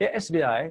SBI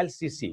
LCC।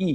E।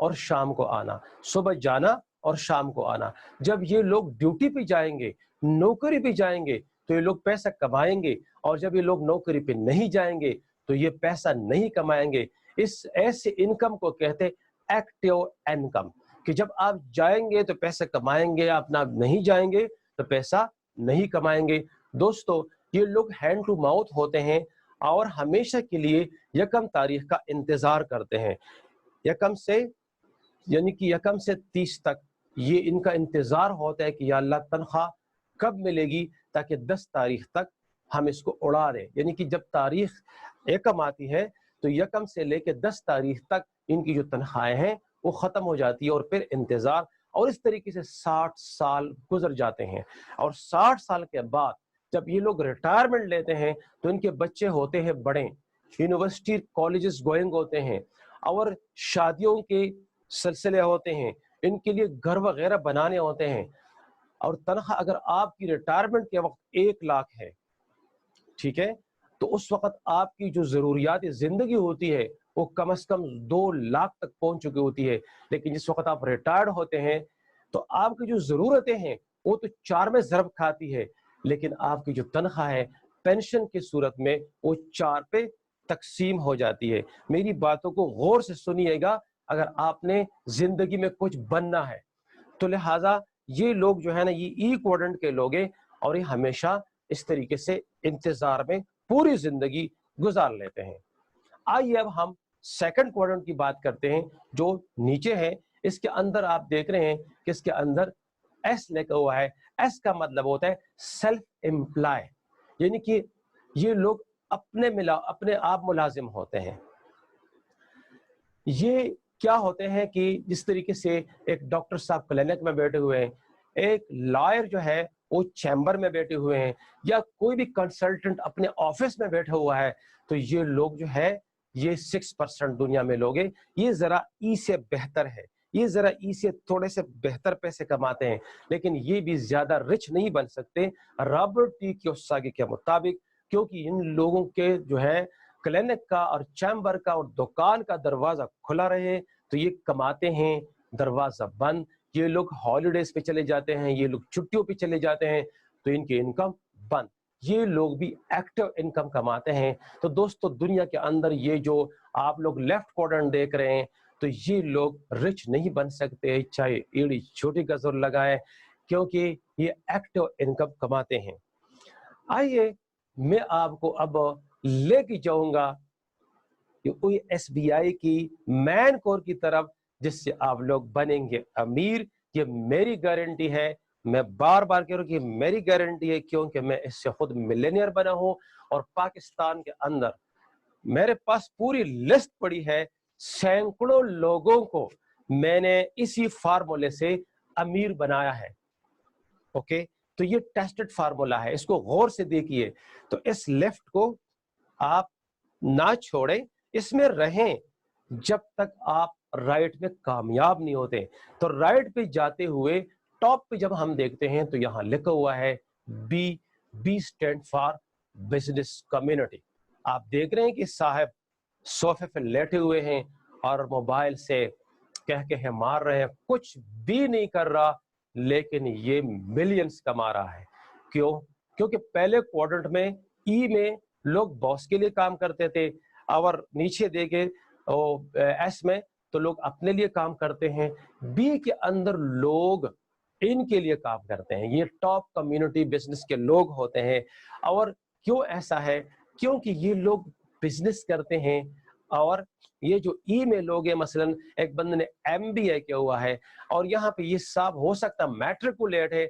اور شام کو آنا، صبح جانا اور شام کو آنا۔ جب یہ لوگ ڈیوٹی پہ جائیں گے، نوکری پہ جائیں گے تو یہ لوگ پیسہ کمائیں گے، اور جب یہ لوگ نوکری پہ نہیں جائیں گے تو یہ پیسہ نہیں کمائیں گے۔ اس ایسے انکم کو کہتے ایکٹیو انکم، کہ جب آپ جائیں گے تو پیسہ کمائیں گے، آپ نہ نہیں جائیں گے تو پیسہ نہیں کمائیں گے۔ دوستو، یہ لوگ ہینڈ ٹو ماؤتھ ہوتے ہیں اور ہمیشہ کے لیے یکم تاریخ کا انتظار کرتے ہیں۔ یکم سے یعنی کہ یکم سے 30 تک یہ ان کا انتظار ہوتا ہے کہ یا اللہ تنخواہ کب ملے گی تاکہ 10 تاریخ تک ہم اس کو اڑا دیں۔ یعنی کہ جب تاریخ یکم آتی ہے تو یکم سے لے کے 10 تاریخ تک ان کی جو تنخواہیں ہیں وہ ختم ہو جاتی ہے، اور پھر انتظار، اور اس طریقے سے 60 سال گزر جاتے ہیں۔ اور 60 سال کے بعد جب یہ لوگ ریٹائرمنٹ لیتے ہیں تو ان کے بچے ہوتے ہیں بڑے، یونیورسٹی کالجز گوئنگ ہوتے ہیں، اور شادیوں کے سلسلے ہوتے ہیں، ان کے لیے گھر وغیرہ بنانے ہوتے ہیں، اور تنخواہ اگر آپ کی ریٹائرمنٹ کے وقت 1 لاکھ ہے، ٹھیک ہے، تو اس وقت آپ کی جو ضروریات زندگی ہوتی ہے وہ کم از کم 2 لاکھ تک پہنچ چکی ہوتی ہے۔ لیکن جس وقت آپ ریٹائرڈ ہوتے ہیں تو آپ کی جو ضرورتیں ہیں وہ تو 4 میں ضرب کھاتی ہے، لیکن آپ کی جو تنخواہ ہے پینشن کی صورت میں وہ 4 پہ تقسیم ہو جاتی ہے۔ میری باتوں کو غور سے سنیے گا اگر آپ نے زندگی میں کچھ بننا ہے تو۔ لہٰذا یہ لوگ جو ہے نا یہ ای کوارڈنٹ کے لوگ ہیں، اور یہ ہمیشہ اس طریقے سے انتظار میں پوری زندگی گزار لیتے ہیں۔ آئیے اب ہم سیکنڈ کوارڈنٹ کی بات کرتے ہیں جو نیچے ہے۔ اس کے اندر آپ دیکھ رہے ہیں کہ اس کے اندر ایس لکھا ہوا ہے۔ ایس کا مطلب ہوتا ہے سیلف امپلائی، یعنی کہ یہ لوگ اپنے آپ ملازم ہوتے ہیں۔ یہ کیا ہوتے ہیں کہ جس طریقے سے ایک ڈاکٹر صاحب کلینک میں بیٹھے ہوئے ہیں، ایک لائر جو ہے وہ چیمبر میں بیٹھے ہوئے ہیں، یا کوئی بھی کنسلٹنٹ اپنے آفس میں بیٹھا ہوا ہے، تو یہ لوگ جو ہے یہ 6% دنیا میں لوگ ہیں۔ یہ ذرا ای سے بہتر ہے، یہ ذرا ای سے تھوڑے سے بہتر پیسے کماتے ہیں، لیکن یہ بھی زیادہ رچ نہیں بن سکتے رابرٹ ٹی کیوساکی کے مطابق، کیونکہ ان لوگوں کے جو ہے کلینک کا اور چیمبر کا اور دکان کا دروازہ کھلا رہے تو یہ کماتے ہیں، دروازہ بند۔ یہ لوگ ہالیڈیز پہ چلے جاتے ہیں، یہ لوگ چھٹیوں پہ چلے جاتے ہیں تو ان کی انکم بند۔ یہ لوگ بھی ایکٹیو انکم کماتے ہیں۔ تو دوستو، دنیا کے اندر یہ جو آپ لوگ لیفٹ کوارڈرنٹ دیکھ رہے ہیں تو یہ لوگ رچ نہیں بن سکتے چاہے ایڑی چھوٹی کا زور لگائے، کیونکہ یہ ایکٹیو انکم کماتے ہیں۔ آئیے میں آپ کو اب لے کے جاؤں گا کوئی ایس بی آئی کی مین کور کی طرف، جس سے آپ لوگ بنیں گے امیر۔ یہ میری گارنٹی ہے، میں بار بار کہہ رہا ہوں کہ میری گارنٹی ہے، کیونکہ میں اس سے خود ملینئر بنا ہوں، اور پاکستان کے اندر میرے پاس پوری لسٹ پڑی ہے، سینکڑوں لوگوں کو میں نے اسی فارمولے سے امیر بنایا ہے۔ اوکے، تو یہ ٹیسٹڈ فارمولا ہے، اس کو غور سے دیکھیے۔ تو اس لیفٹ کو آپ نہ چھوڑیں، اس میں رہیں جب تک آپ رائٹ میں کامیاب نہیں ہوتے۔ تو رائٹ پہ جاتے ہوئے ٹاپ پہ جب ہم دیکھتے ہیں تو یہاں لکھا ہوا ہے B stand for business community. آپ دیکھ رہے ہیں کہ صاحب صوفے پہ لیٹے ہوئے ہیں اور موبائل سے کہہ مار رہے ہیں، کچھ بھی نہیں کر رہا، لیکن یہ ملینز کما رہا ہے۔ کیوں؟ کیونکہ پہلے کوارٹرنٹ میں ای میں لوگ باس کے لیے کام کرتے تھے، اور نیچے دیکھے ایس میں تو لوگ اپنے لیے کام کرتے ہیں، بی کے اندر لوگ ان کے لیے کام کرتے ہیں۔ یہ ٹاپ کمیونٹی بزنس کے لوگ ہوتے ہیں۔ اور کیوں ایسا ہے؟ کیونکہ یہ لوگ بزنس کرتے ہیں، اور یہ جو ای میں لوگ ہیں، مثلا ایک بندے نے MBA کیا ہوا ہے، اور یہاں پہ یہ صاحب ہو سکتا میٹریکولیٹ ہے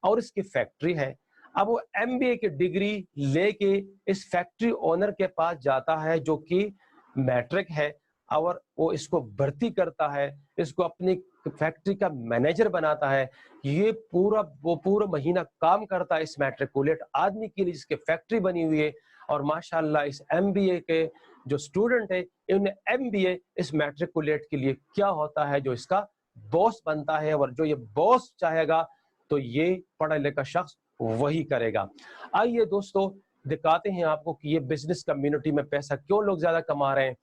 اور اس کی فیکٹری ہے، اب وہ MBA کی ڈگری لے کے اس فیکٹری اونر کے پاس جاتا ہے جو کہ میٹرک ہے، اور وہ اس کو بھرتی کرتا ہے، اس کو اپنی فیکٹری کا مینیجر بناتا ہے۔ یہ پورا مہینہ کام کرتا ہے اس میٹریکولیٹ آدمی کے لیے جس کی فیکٹری بنی ہوئی ہے، اور ماشاءاللہ اس MBA کے جو اسٹوڈنٹ ہے، انہیں MBA اس میٹریکولیٹ کے لیے کیا ہوتا ہے، جو اس کا باس بنتا ہے، اور جو یہ باس چاہے گا تو یہ پڑھا لکھا شخص وہی کرے گا۔ آئیے دوستو دکھاتے ہیں آپ کو کہ یہ بزنس کمیونٹی میں پیسہ کیوں لوگ زیادہ کما رہے ہیں۔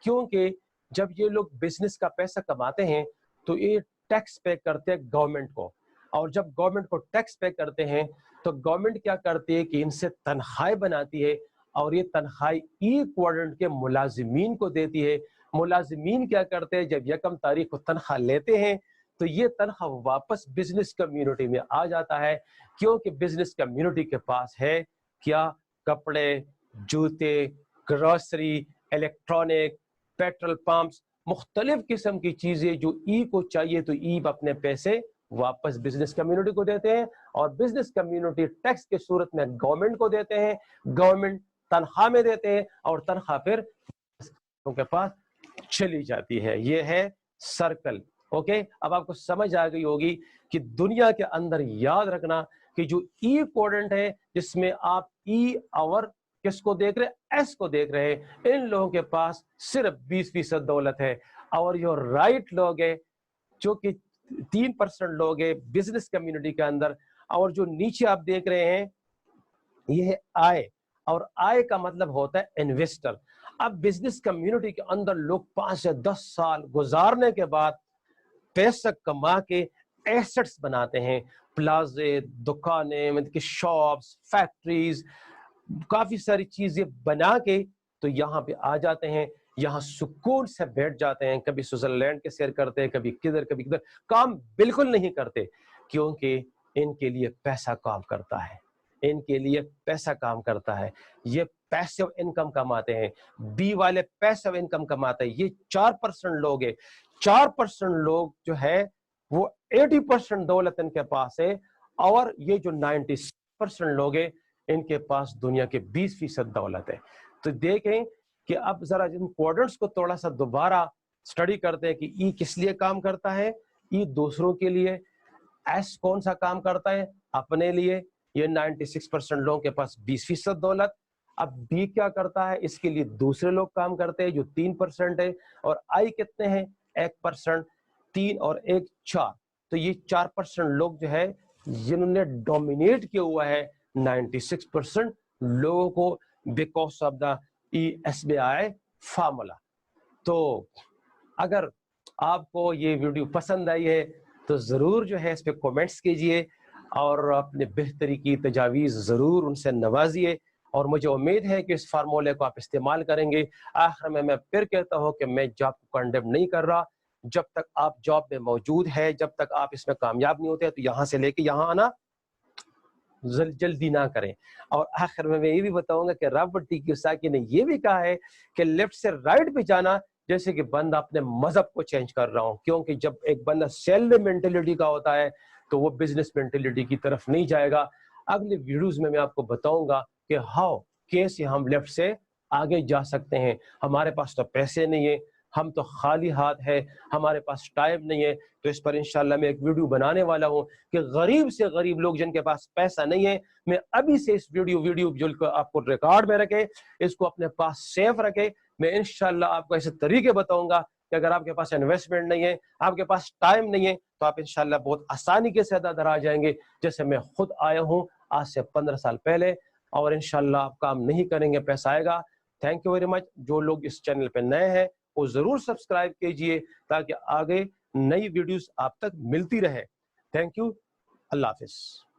کیونکہ جب یہ لوگ بزنس کا پیسہ کماتے ہیں تو یہ ٹیکس پے کرتے ہیں گورنمنٹ کو, اور جب گورنمنٹ کو ٹیکس پے کرتے ہیں تو گورنمنٹ کیا کرتی ہے کہ ان سے تنخواہیں بناتی ہے, اور یہ تنخواہ ایکویڈنٹ کے ملازمین کو دیتی ہے. ملازمین کیا کرتے ہیں, جب یکم تاریخ کو تنخواہ لیتے ہیں تو یہ تنخواہ واپس بزنس کمیونٹی میں آ جاتا ہے, کیونکہ بزنس کمیونٹی کے پاس ہے کیا, کپڑے, جوتے, گروسری, الیکٹرانک, پیٹرول پمپس, مختلف قسم کی چیزیں جو ای کو چاہیے تو ای اپنے پیسے واپس بزنس کمیونٹی کو دیتے ہیں, اور بزنس کمیونٹی ٹیکس کے صورت میں گورنمنٹ کو دیتے ہیں, گورنمنٹ تنخواہ میں دیتے ہیں, اور تنخواہ پھر کے پاس چلی جاتی ہے. یہ ہے سرکل. اوکے, اب آپ کو سمجھ آ گئی ہوگی کہ دنیا کے اندر یاد رکھنا کہ جو ای کوڈنٹ ہے جس میں آپ ای اور کس کو دیکھ رہے, ایس کو دیکھ رہے ہیں, ان لوگوں کے پاس صرف 20% دولت ہے, اور جو رائٹ لوگ ہیں جو کہ 3% لوگ ہیں بزنس کمیونٹی کے اندر, اور جو نیچے آپ دیکھ رہے ہیں یہ ہے آئے, اور آئے کا مطلب ہوتا ہے انویسٹر. اب بزنس کمیونٹی کے اندر لوگ 5 سے 10 سال گزارنے کے بعد پیسہ کما کے ایسٹس بناتے ہیں, پلازے, دکانیں, مطلب کہ شاپس, فیکٹریز, کافی ساری چیزیں بنا کے تو یہاں پہ آ جاتے ہیں, یہاں سکون سے بیٹھ جاتے ہیں, کبھی سوئٹزرلینڈ کے سیر کرتے ہیں, کبھی کدھر کام بالکل نہیں کرتے, کیونکہ ان کے لیے پیسہ کام کرتا ہے, ان کے لیے پیسہ کام کرتا ہے. یہ پیسو انکم کماتے ہیں, بی والے پیسو انکم کماتے ہیں. یہ 4% لوگ ہیں, 4% لوگ جو ہے وہ 80% دولت ان کے پاس ہے, اور یہ جو 96% لوگ ہیں ان کے پاس دنیا کے 20% دولت ہے. تو دیکھیں کہ اب ذرا ان کوڈنٹس کو تھوڑا سا دوبارہ سٹڈی کرتے ہیں کہ ای کس لیے کام کرتا ہے, ای دوسروں کے لیے, ایس کون سا کام کرتا ہے اپنے لیے, یہ 96% لوگوں کے پاس 20% دولت. اب بی کیا کرتا ہے, اس کے لیے دوسرے لوگ کام کرتے ہیں جو 3% ہے, اور آئی کتنے ہیں 1%, 3 اور 1 4. تو یہ 4% لوگ جو ہے جنہوں نے ڈومینیٹ کیا ہوا ہے 96% لوگوں کو because of the SBI formula. تو اگر آپ کو یہ ویڈیو پسند آئی ہے تو ضرور جو ہے اس پہ کومنٹس کیجئے, اور اپنے بہتری کی تجاویز ضرور ان سے نوازیے, اور مجھے امید ہے کہ اس فارمولے کو آپ استعمال کریں گے. آخر میں پھر کہتا ہوں کہ میں جاب کو کنڈیم نہیں کر رہا, جب تک آپ جاب میں موجود ہے, جب تک آپ اس میں کامیاب نہیں ہوتے تو یہاں سے لے کے یہاں آنا جلدی نہ کریں. اور آخر میں یہ بھی بتاؤں گا کہ رابرٹ ٹی کیوساکی نے یہ بھی کہا ہے کہ لیفٹ سے رائٹ پہ جانا جیسے کہ بندہ اپنے مذہب کو چینج کر رہا ہوں, کیونکہ جب ایک بندہ سیلری مینٹلٹی کا ہوتا ہے تو وہ بزنس مینٹلٹی کی طرف نہیں جائے گا. اگلے ویڈیوز میں آپ کو بتاؤں گا کہ ہاؤ کیسے ہم لیفٹ سے آگے جا سکتے ہیں. ہمارے پاس تو پیسے نہیں ہیں, ہم تو خالی ہاتھ ہے, ہمارے پاس ٹائم نہیں ہے, تو اس پر انشاءاللہ میں ایک ویڈیو بنانے والا ہوں کہ غریب سے غریب لوگ جن کے پاس پیسہ نہیں ہے, میں ابھی سے اس ویڈیو جو آپ کو ریکارڈ میں رکھے, اس کو اپنے پاس سیف رکھے. میں انشاءاللہ آپ کو ایسے طریقے بتاؤں گا کہ اگر آپ کے پاس انویسٹمنٹ نہیں ہے, آپ کے پاس ٹائم نہیں ہے, تو آپ انشاءاللہ بہت آسانی کے ساتھ ادھر آ جائیں گے, جیسے میں خود آیا ہوں آج سے 15 سال پہلے, اور انشاءاللہ آپ کام نہیں کریں گے پیسہ آئے گا. Thank you very much. جو لوگ اس چینل پہ نئے ہیں وہ ضرور سبسکرائب کیجئے تاکہ آگے نئی ویڈیوز آپ تک ملتی رہے. Thank you. اللہ حافظ.